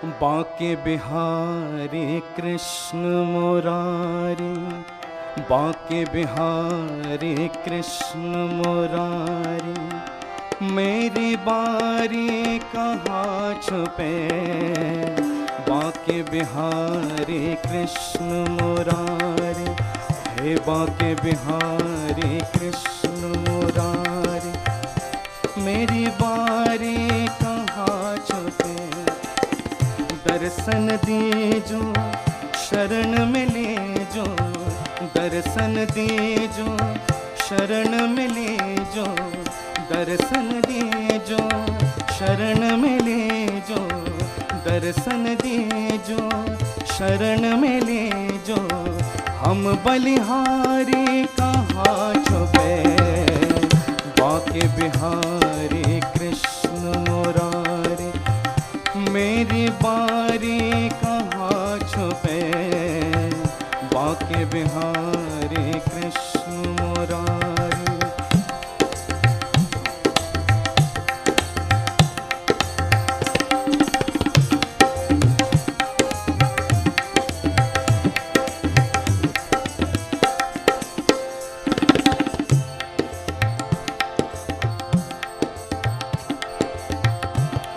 बांके बिहारी कृष्ण मुरारी, बांके बिहारी कृष्ण मुरारी, मेरी बारी कहाँ छुपे। बांके बिहारी कृष्ण मुरारी, हे बांके बिहारी कृष्ण मुरारी, मेरी बारी कहाँ छुपे। दर्शन दीजो शरण मिले जो, दर्शन दीजो शरण मिले जो, दर्शन दीजो शरण मिले जो, दर्शन दीजो शरण मिले जो, हम बलिहारी कहाँ छुपे। बांके बिहारी कृष्ण मुरारी, मेरी बारी कहाँ छुपे। बांके बिहारी कृष्ण मुरारी।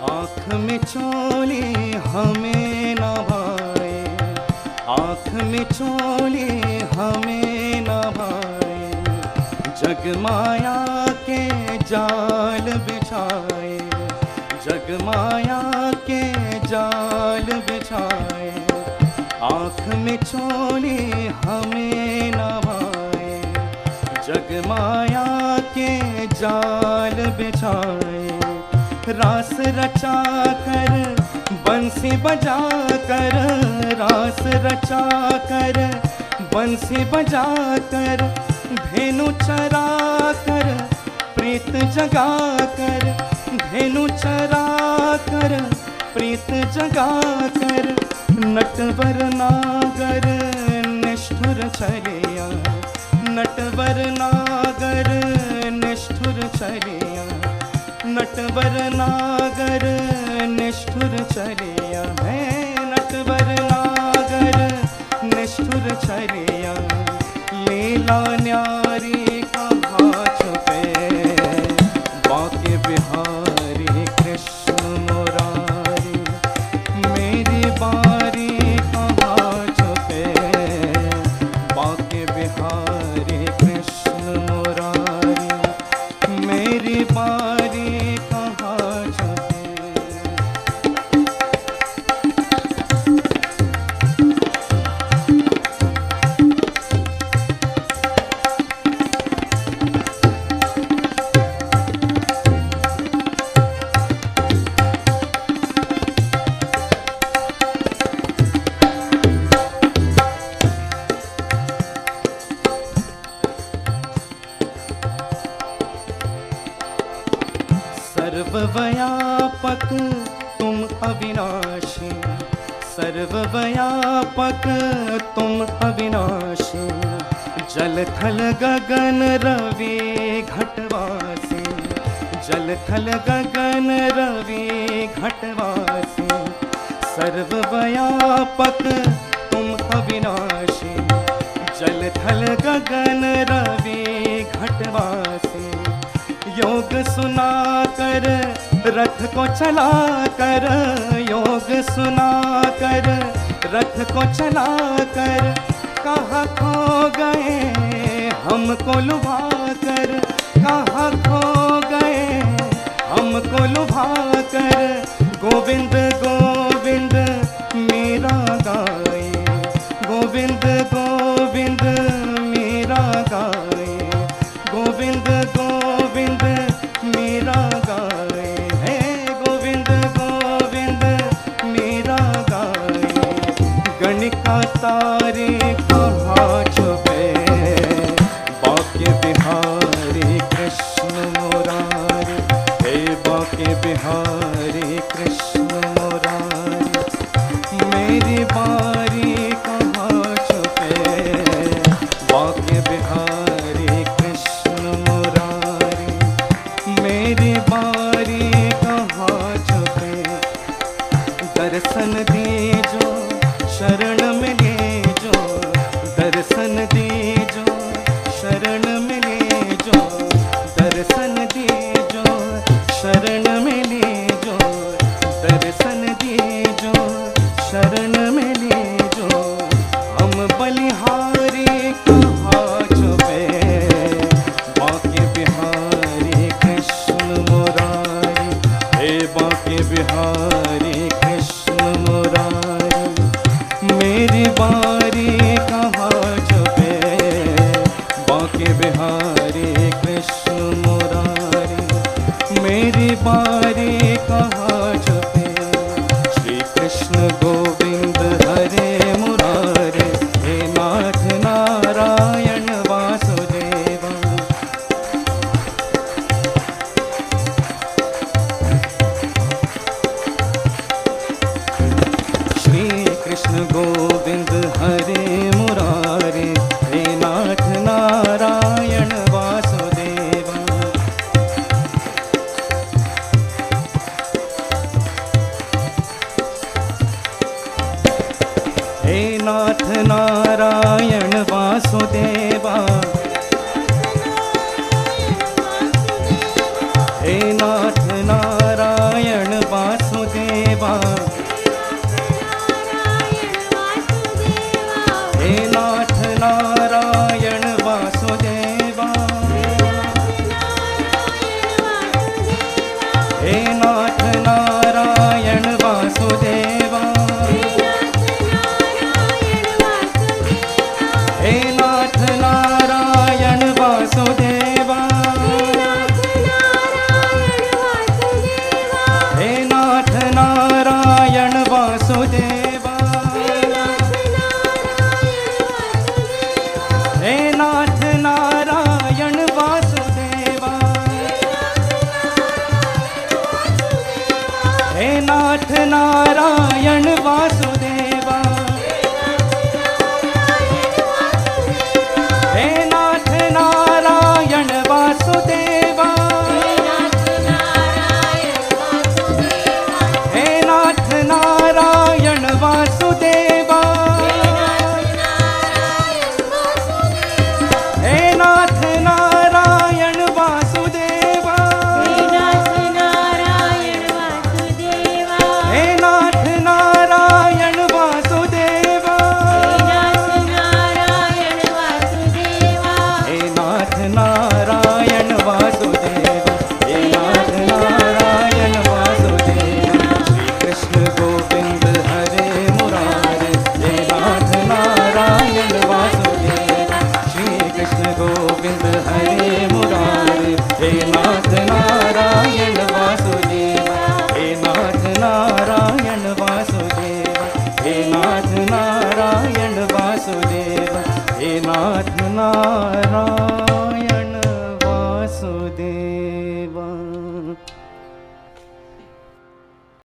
आँख में चोली हमें न भाए, आँख में चोली हमें न भाए, जग माया के जाल बिछाए, जग माया के जाल बिछाए। आँख में चोली हमें न भाए, जग माया के जाल बिछाए। रास रचा कर बंसी बजा कर, रास रचा कर बंसी बजा कर, धेनु चरा कर प्रीत जगा कर, धेनु चरा कर प्रीत जगा कर। नटवर नागर निष्ठुर चलिया, नटवर नागर निष्ठुर चलिया, नटवर नागर निष्ठुर चलिया है, नटवर नागर निष्ठुर चलिया। लीला न्यारी कहाँ छुपे। बांके बिहारी कृष्ण मुरारी, मेरी बारी कहाँ छुपे। बांके बिहारी कृष्ण मुरारी, मेरी बारी कहाँ छुपे। सर्वव्यापक तुम अविनाशी, सर्वव्यापक तुम अविनाशी, जल थल गगन रवि घटवासी, जल थल गगन रवि घटवासी। सर्वव्यापक तुम अविनाशी, जल थल गगन रवि घटवासी। योग सुना कर रथ को चला कर, योग सुना कर रथ को चला कर, कहाँ खो गए हमको लुभा कर, कहाँ खो गए हमको लुभा कर। गोविंद गोविंद मेरा गाए, गोविंद गोविंद मेरा गाए, गोविंद गोविंद मेरा गाए है, गोविंद गोविंद मेरा गाए। गणिका तारे कहाँ छुपे। बांके बिहारी कृष्ण मुरारी, हे बांके बिहारी कृष्ण मुरारी, मेरी बारी कहाँ छुपे। बांके बिहारी कृष्ण मुरारी, मेरी बारी कहाँ छुपे। दर्शन बांके बिहारी कृष्ण मुरारी, मेरी बारी कहाँ छुपे, बांके बिहारी कृष्ण मुरारी, मेरी बारी कहाँ छुपे। श्री कृष्ण गोविंद हरे मुरारे, हे नाथ नारायण वासुदेवा। श्री कृष्ण गोविंद हरे मुरारे, हे नाथ नारायण वासुदेवा। हे नाथ नारायण वासुदेवा, हे नाथ नारायण वासुदेवा, हे नाथ नारायण वासुदेवा, हे नाथ नारायण वासुदेवा, हे नाथ नारायण वासुदेवा, हे नाथ नारायण वासुदेवा, हे नाथ नारायण वासुदेवा, हे नाथ नारायण वासुदेवा, हे नाथ नारायण वासुदेवा, हे नाथ नारायण वासुदेवा, हे नाथ नारायण वासुदेवा, हे नाथ नारायण वासुदेवा, हे नाथ नारायण वासुदेवा, हे नाथ नारायण वासुदेवा। श्री कृष्ण गोविंद हरे मुरारे, हे नाथ नारायण वासुदेवा। श्री कृष्ण गोविंद हरे मुरारे, हे नाथ नारायण वासुदेवा, हे नाथ नारायण वासुदेवा, हे नाथ नारायण वासुदेवा, हे नाथ नारायण वासुदेवा।